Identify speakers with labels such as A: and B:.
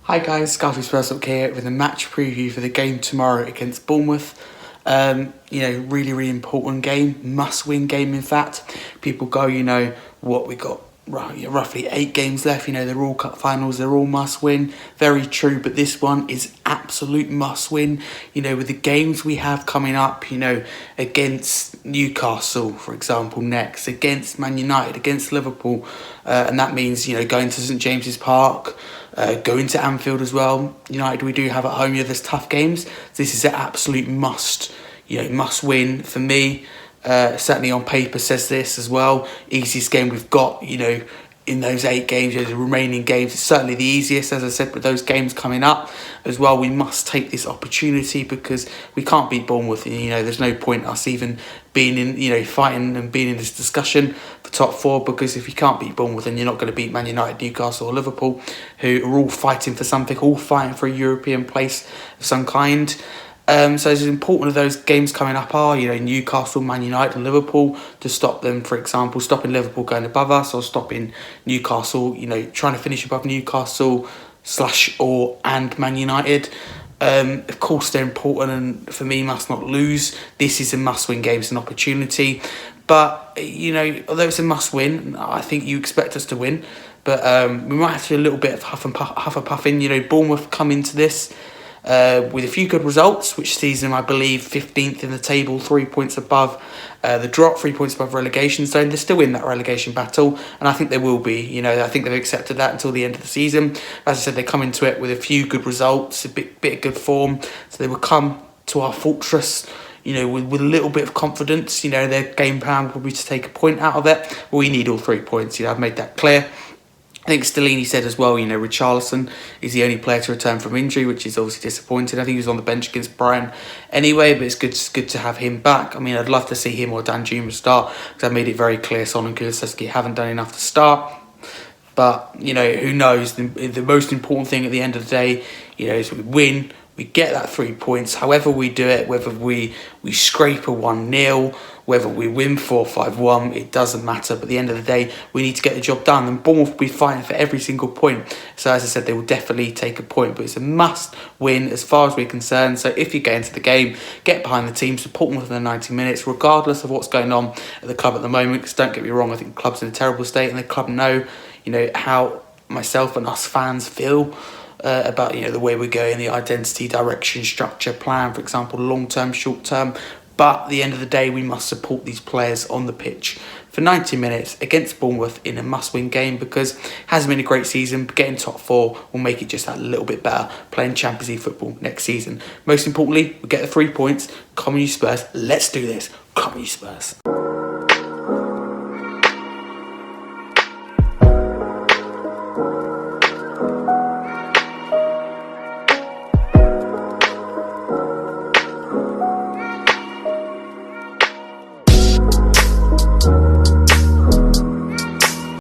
A: Hi guys, Scarfy Spurs up here with a match preview for the game tomorrow against Bournemouth. Really important game, must-win game in fact. People go, what we got, roughly 8 games left, they're all cup finals, they're all must-win. Very true, but this one is absolute must-win. With the games we have coming up, against Newcastle, for example, next, against Man United, against Liverpool, and that means, going to St James's Park, going to Anfield as well. United we do have at home. There's tough games. This is an absolute must win for me. Certainly on paper says this as well. Easiest game we've got, in those 8 games, the remaining games. It's certainly the easiest, as I said, with those games coming up as well. We must take this opportunity because we can't beat Bournemouth. There's no point us even being in, fighting and being in this discussion for top 4, because if you can't beat Bournemouth, then you're not going to beat Man United, Newcastle or Liverpool, who are all fighting for something, all fighting for a European place of some kind. So it's important of those games coming up are, Newcastle, Man United and Liverpool, to stop them, for example, stopping Liverpool going above us, or stopping Newcastle, trying to finish above Newcastle and Man United. Of course they're important, and for me, must not lose. This is a must-win game, it's an opportunity. But, although it's a must-win, I think you expect us to win. But we might have to do a little bit of huff and puffing. Bournemouth come into this with a few good results, which sees them, I believe, 15th in the table, 3 points above the drop, 3 points above relegation zone. They're still in that relegation battle, and I think they will be. I think they've accepted that until the end of the season. As I said, they come into it with a few good results, a bit of good form, so they will come to our fortress, with a little bit of confidence. Their game plan will be to take a point out of it. We need all 3 points. I've made that clear. I think Stellini said as well, Richarlison is the only player to return from injury, which is obviously disappointing. I think he was on the bench against Brighton anyway, but it's good to have him back. I mean, I'd love to see him or Dan Juma start, because I made it very clear Son and Kulusevski haven't done enough to start. But, who knows? The most important thing at the end of the day, is we win, we get that 3 points. However we do it, whether we scrape a 1-0, whether we win 4-5-1, it doesn't matter. But at the end of the day, we need to get the job done. And Bournemouth will be fighting for every single point. So as I said, they will definitely take a point. But it's a must win as far as we're concerned. So if you get into the game, get behind the team, support them within the 90 minutes, regardless of what's going on at the club at the moment. Because don't get me wrong, I think the club's in a terrible state. And the club know, how myself and us fans feel about the way we're going, the identity, direction, structure, plan, for example, long term, short term. But at the end of the day, we must support these players on the pitch for 90 minutes against Bournemouth in a must-win game, because it hasn't been a great season, but getting top 4 will make it just that little bit better, playing Champions League football next season. Most importantly, we get the 3 points. Come on, you Spurs. Let's do this. Come on, you Spurs.